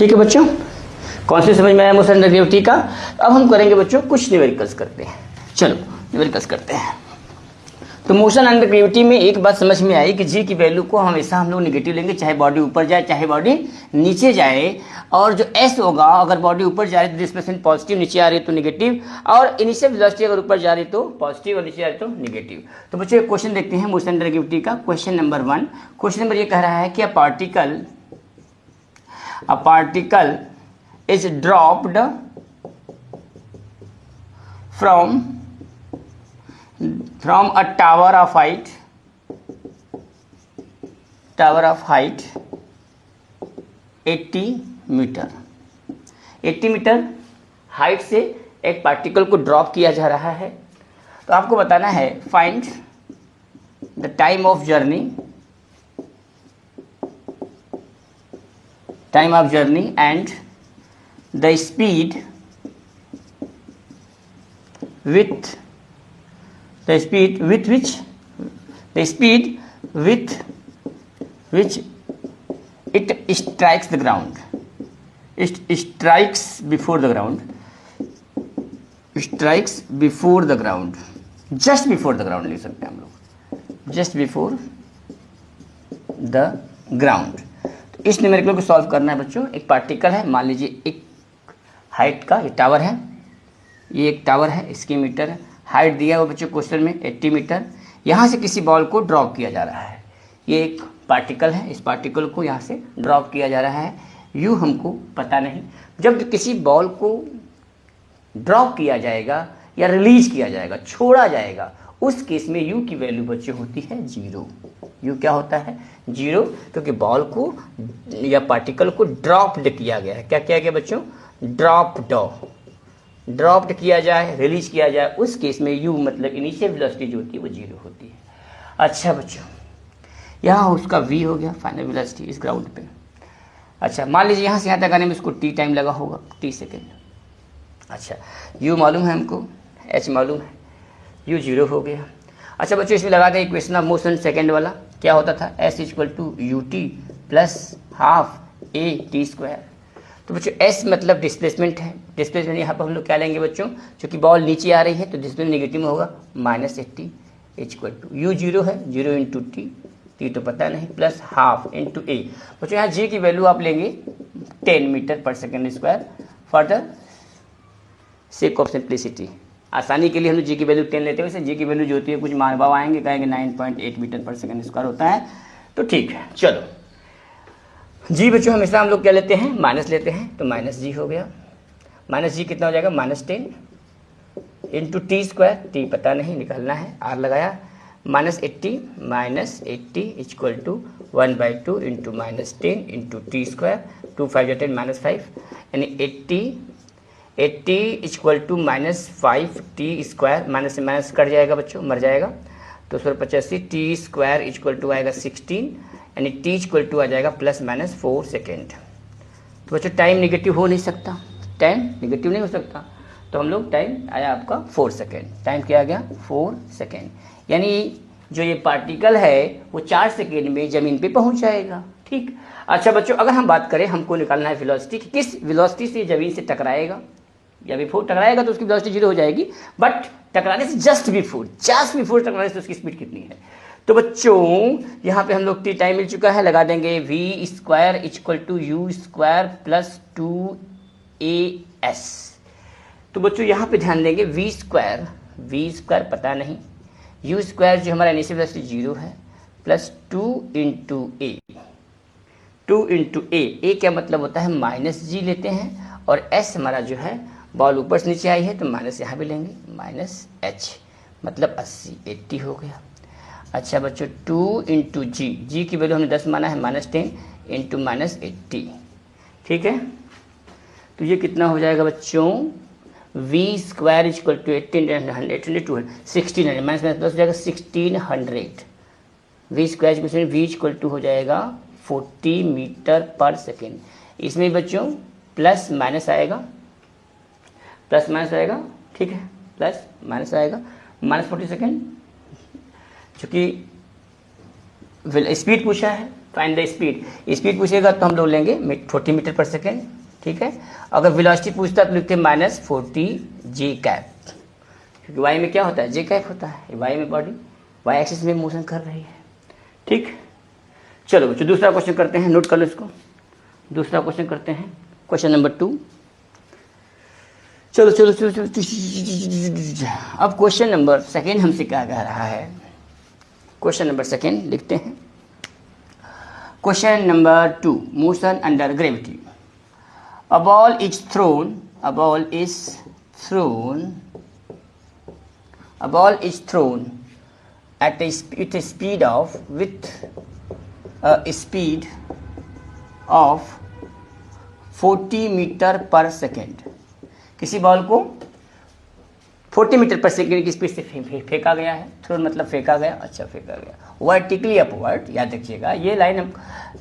ठीक है बच्चों, कॉन्सेप्ट समझ में आया मोशन अंडर ग्रेविटी का। अब हम करेंगे बच्चों कुछ न्यूमेरिकल्स करते हैं। चलो न्यूमेरिकल्स करते हैं। तो मोशन अंडर ग्रेविटी में एक बात समझ में आई कि जी की वैल्यू को हमेशा हम लोग नेगेटिव लेंगे, चाहे बॉडी ऊपर जाए चाहे बॉडी नीचे जाए। और जो एस होगा, अगर बॉडी ऊपर जा रही है तो डिस्प्लेसमेंट पॉजिटिव, नीचे आ रही है तो नेगेटिव, और इनिशियल वेलोसिटी अगर ऊपर जा रही है तो पॉजिटिव और नीचे आ रही है तो नेगेटिव। तो बच्चों क्वेश्चन देखते हैं मोशन अंडर ग्रेविटी का। क्वेश्चन नंबर 1, क्वेश्चन नंबर ये कह रहा है कि a particle is dropped from a tower of height 80 metre. 80 metre height से एक पार्टिकल को ड्रॉप किया जा रहा है। तो आपको बताना है find the time of journey and the speed with which it strikes the ground. It strikes before the ground. Just before the ground लिख सकते हैं हम लोग, just before the ground। तो इस न्यूमेरिकल को सॉल्व करना है बच्चों। एक पार्टिकल है, मान लीजिए एक हाइट का, ये टावर है, ये एक टावर है, इसकी मीटर हाइट दिया हुआ बच्चों क्वेश्चन में 80 मीटर। यहाँ से किसी बॉल को ड्रॉप किया जा रहा है। ये एक पार्टिकल है, इस पार्टिकल को यहाँ से ड्रॉप किया जा रहा है। यू हमको पता नहीं। जब किसी बॉल को ड्रॉप किया जाएगा या रिलीज किया जाएगा, छोड़ा जाएगा, उस केस में यू की वैल्यू बच्चों होती है 0। यू क्या होता है? 0, क्योंकि बॉल को या पार्टिकल को ड्रॉप्ड किया गया है। क्या किया गया बच्चों? ड्रॉप्ड किया जाए, रिलीज किया जाए, उस केस में यू मतलब इनिशियल वेलोसिटी जो होती है वो 0 होती है। अच्छा बच्चों, यहाँ उसका v हो गया फाइनल वेलोसिटी इस ग्राउंड पे। अच्छा मान लीजिए यहाँ से यहाँ तक आने में उसको t टाइम लगा होगा, t सेकेंड। अच्छा u मालूम है हमको, h मालूम है, u 0 हो गया। अच्छा बच्चों इसमें लगा दें इक्वेशन ऑफ मोशन सेकेंड वाला। क्या होता था? s = ut + half a t²। तो बच्चों s मतलब डिस्प्लेसमेंट है। डिस्प्लेसमेंट यहाँ पर हम लोग क्या लेंगे बच्चों? क्योंकि बॉल नीचे आ रही है तो डिस्प्लेसमेंट नेगेटिव में होगा, -80 u 0 है, 0 × t तो पता नहीं, प्लस हाफ × a। बच्चों यहाँ g की वैल्यू आप लेंगे 10 metre per second square for the sake of simplicity. आसानी के लिए हम लोग जी की वैल्यू 10 लेते हैं। वैसे जी की वैल्यू जो होती है कुछ मानभाव आएंगे, कहेंगे 9.8 मीटर पर सेकेंड स्क्वायर होता है, तो ठीक है। चलो जी बच्चों हमेशा हम लोग क्या लेते हैं? माइनस लेते हैं, तो -g हो गया। -g कितना हो जाएगा? -10 × t²। t पता नहीं, निकालना है, r लगाया, -80 = 1/2 × -10 × t², 2 5 10 -5, यानी 80 = -5t²। माइनस से माइनस कट जाएगा बच्चों, मर जाएगा, तो 285 t² आएगा 16, यानी t = आ जाएगा ±4 सेकेंड। तो बच्चों टाइम नेगेटिव हो नहीं सकता, टाइम नेगेटिव नहीं हो सकता, तो हम लोग टाइम आया आपका 4 सेकेंड। टाइम क्या आ गया? 4 सेकेंड। यानी जो ये पार्टिकल है वो 4 सेकेंड में ज़मीन पे पहुंच जाएगा। ठीक। अच्छा बच्चों अगर हम बात करें, हमको निकालना है वेलोसिटी, किस वेलोसिटी से ज़मीन से टकराएगा। या बिफोर टकराएगा तो उसकी वेलोसिटी 0 हो जाएगी, बट टकराने से जस्ट बिफोर टकराने से उसकी स्पीड कितनी है। तो बच्चों यहाँ पे हम लोग t टाइम मिल चुका है, लगा देंगे v² = u² + 2as। तो बच्चों यहाँ पे ध्यान देंगे v² पता नहीं, u² जो हमारा इनिशियल वेलोसिटी 0 है, प्लस 2 × a क्या मतलब होता है? -g लेते हैं, और s हमारा जो है बॉल ऊपर से नीचे आई है तो माइनस यहाँ भी लेंगे, -h मतलब 80 हो गया। अच्छा बच्चों 2 × g की वैल्यू हमने 10 माना है, -10 × -80। ठीक है, तो ये कितना हो जाएगा बच्चों? v² = 1800 1600 माइनस प्लस हो जाएगा 1600। v² हो जाएगा 40 मीटर पर सेकेंड। इसमें बच्चों प्लस माइनस आएगा, ठीक है, प्लस माइनस आएगा, -40 सेकेंड। चूँकि स्पीड पूछा है फाइंड द स्पीड। स्पीड पूछेगा तो हम लोग लेंगे 40 मीटर पर सेकेंड, ठीक है। अगर वेलोसिटी पूछता तो लिखते -40 जे कैप, क्योंकि वाई में क्या होता है, जे कैप होता है। वाई में बॉडी वाई एक्सिस में मोशन कर रही है, ठीक। चलो बच्चों दूसरा क्वेश्चन करते हैं, नोट कर लो इसको। दूसरा क्वेश्चन करते हैं, क्वेश्चन नंबर 2। चलो चलो चलो चलो। अब क्वेश्चन नंबर सेकेंड हमसे क्या कह रहा है, क्वेश्चन नंबर सेकेंड लिखते हैं। Question number 2, motion under gravity. A ball is thrown at a speed of 40 metre per second. किसी बॉल को 40 मीटर पर सेकेंड की स्पीड से फेंका गया है। थ्रोन मतलब फेंका गया, अच्छा फेंका गया वर्टिकली अपवर्ड। याद रखिएगा ये लाइन, हम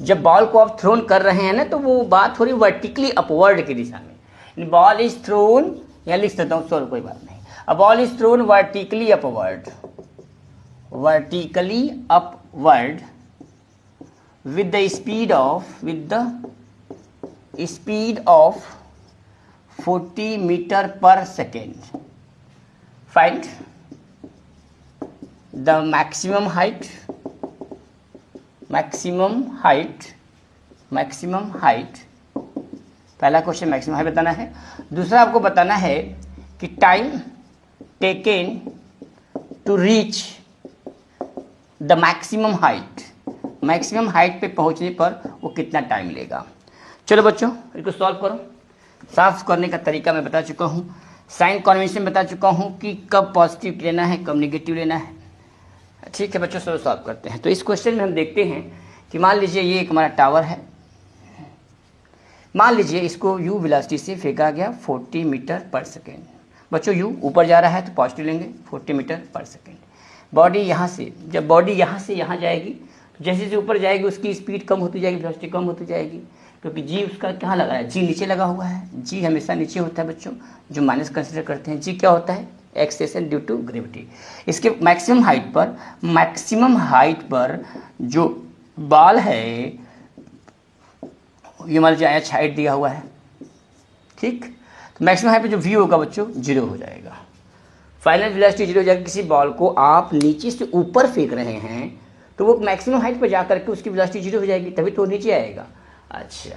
जब बॉल को आप थ्रोन कर रहे हैं ना तो वो बात हो रही वर्टिकली अपवर्ड की दिशा में। बॉल इज थ्रोन, यहाँ लिख सकता हूँ, सॉरी कोई बात नहीं। A ball is thrown vertically upward with the speed of 40 metre per second. Find the maximum height, पहला क्वेश्चन मैक्सिमम हाइट बताना है। दूसरा आपको बताना है कि time taken to reach the maximum height पे पहुंचने पर वो कितना टाइम लेगा। चलो बच्चों इसको सॉल्व करो। साफ करने का तरीका मैं बता चुका हूँ, साइन कन्वेंशन बता चुका हूँ कि कब पॉजिटिव लेना है कब नेगेटिव लेना है, ठीक है बच्चों। सॉल्व करते हैं। तो इस क्वेश्चन में हम देखते हैं कि मान लीजिए ये एक हमारा टावर है, मान लीजिए इसको u वेलोसिटी से फेंका गया 40 मीटर पर सेकेंड। बच्चों u ऊपर जा रहा है तो पॉजिटिव लेंगे 40 मीटर पर सेकेंड। बॉडी यहाँ से, जब बॉडी यहाँ से यहाँ जाएगी, जैसे जैसे ऊपर जाएगी उसकी स्पीड कम होती जाएगी, वेलोसिटी कम होती जाएगी, क्योंकि जी उसका कहाँ लगा है, जी नीचे लगा हुआ है। जी हमेशा नीचे होता है बच्चों, जो माइनस कंसिडर करते हैं। जी क्या होता है, एक्सेलेरेशन ड्यू टू ग्रेविटी। इसके मैक्सिमम हाइट पर जो बॉल है, ये मान लीजिए एच हाइट दिया हुआ है, ठीक। तो मैक्सिमम हाइट पे जो वी होगा बच्चों 0 हो जाएगा। फाइनल वेलोसिटी 0 हो जाएगा। किसी बॉल को आप नीचे से ऊपर फेंक रहे हैं तो वो मैक्सिमम हाइट पर जा करके उसकी वेलोसिटी 0 हो जाएगी, तभी तो नीचे आएगा। अच्छा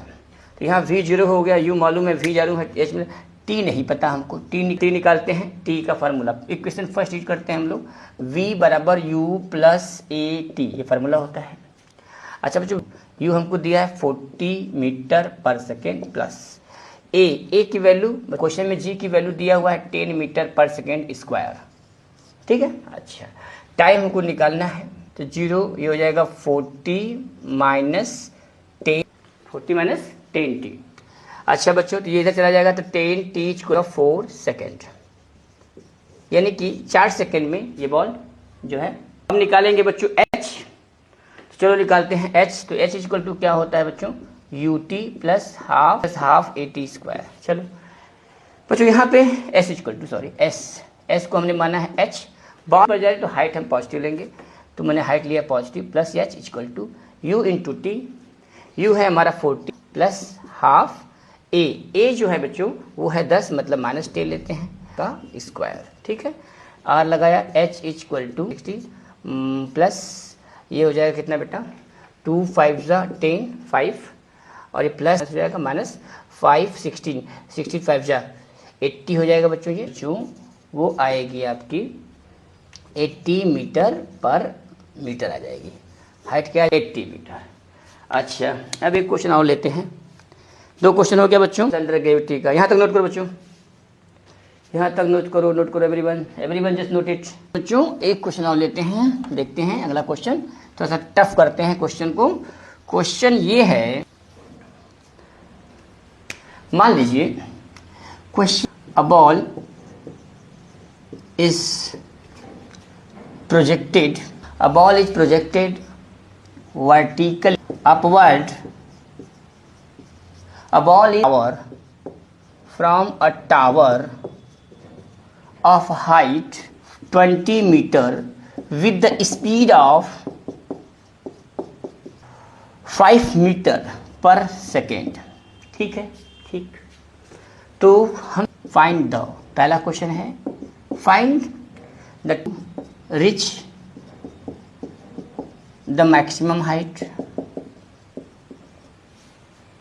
तो यहाँ v 0 हो गया, u मालूम है, v जालूम है, h में t नहीं पता हमको, t निकालते हैं। t का फार्मूला इक्वेशन फर्स्ट यूज करते हैं हम लोग, v बराबर u प्लस ए टी, ये फार्मूला होता है। अच्छा बच्चों u हमको दिया है 40 metre per second plus a की वैल्यू, क्वेश्चन में g की वैल्यू दिया हुआ है 10 मीटर पर सेकेंड स्क्वायर, ठीक है। अच्छा टाइम हमको निकालना है तो 0 ये हो जाएगा 40 माइनस 10t। अच्छा बच्चों तो ये इधर चला जाएगा तो 10t² 4 सेकेंड, यानी कि 4 सेकेंड में ये बॉल जो है। हम निकालेंगे बच्चों h, तो चलो निकालते हैं h। तो h इक्वल टू क्या होता है बच्चों, ut प्लस हाफ at²। चलो बच्चों यहाँ पे s इक्वल टू s को हमने माना है h। बॉल पर जाए तो हाइट हम पॉजिटिव लेंगे, तो मैंने हाइट लिया positive, plus h equal to u into t. u है हमारा 40 प्लस हाफ a जो है बच्चों वो है 10, मतलब -10 लेते हैं का स्क्वायर, ठीक है। r लगाया, h इक्वल टू 60 प्लस ये हो जाएगा कितना बेटा, 2 5 10 5, और ये प्लस हो जाएगा -5 16 65 80 हो जाएगा बच्चों। ये जो वो आएगी आपकी 80 मीटर पर मीटर आ जाएगी। हाइट क्या है, 80 मीटर। अच्छा अब एक क्वेश्चन और लेते हैं। 2 क्वेश्चन हो गया बच्चों अंडर ग्रेविटी का। यहाँ तक नोट करो बच्चों, यहाँ तक नोट करो एवरीवन जस्ट नोट इट। बच्चों एक क्वेश्चन और लेते हैं, देखते हैं अगला क्वेश्चन, थोड़ा सा टफ करते हैं क्वेश्चन को। क्वेश्चन ये है, मान लीजिए question, a ball is projected vertically upward, a ball is from a tower of height 20 meter with the speed of 5 metre per second. ठीक है, ठीक। तो हम फाइंड द, पहला क्वेश्चन है find the reach the maximum height,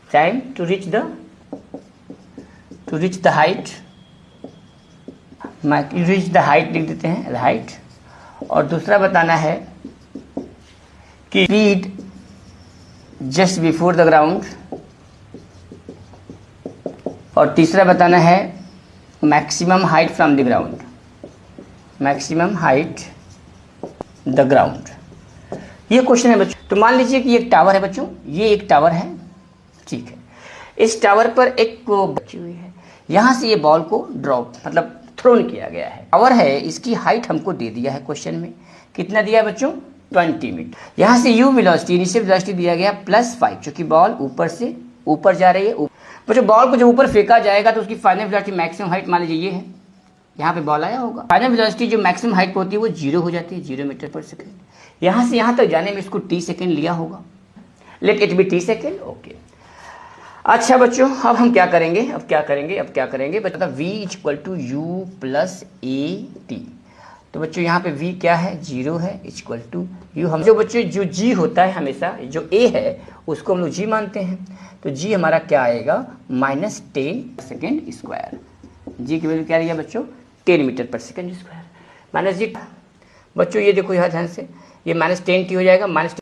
time to reach the height, reach the height लिख देते हैं, हाइट। और दूसरा बताना है कि speed just before the ground, और तीसरा बताना है maximum height from the ground, maximum height the ground. ये क्वेश्चन है बच्चों। तो मान लीजिए कि ये एक टावर है बच्चों, ये एक टावर है, ठीक है। इस टावर पर एक बची हुई है, यहां से ये बॉल को ड्रॉप मतलब थ्रोन किया गया है। टावर है, इसकी हाइट हमको दे दिया है क्वेश्चन में, कितना दिया है बच्चों, 20 मीटर। यहां से u वेलोसिटी, इनिशियल वेलोसिटी दिया गया +5, क्योंकि बॉल ऊपर से ऊपर जा रही है। बच्चों बॉल को जब ऊपर फेंका जाएगा तो उसकी फाइनल वेलोसिटी मैक्सिमम हाइट मान लीजिए ये है, यहाँ पे बॉल आया होगा, फाइनल वेलोसिटी जो मैक्सिमम हाइट होती है वो 0 हो जाती है, 0 मीटर पर सेकेंड। यहाँ से यहाँ तक जाने में इसको t सेकेंड लिया होगा, let it be t second, okay. अच्छा बच्चों, अब हम क्या करेंगे, अब क्या करेंगे बता, v = u + a t। तो बच्चों यहाँ पे v क्या है, 0 है, = u। हम जो बच्चों जो g होता है हमेशा, जो a है उसको हम लोग g मानते हैं, तो g हमारा क्या आएगा, -10 सेकेंड स्क्वायर। g की वैल्यू क्या लिया बच्चों, 10 metre per second square. -g बच्चों ये देखो यहाँ ध्यान से, ये -10t हो जाएगा, -10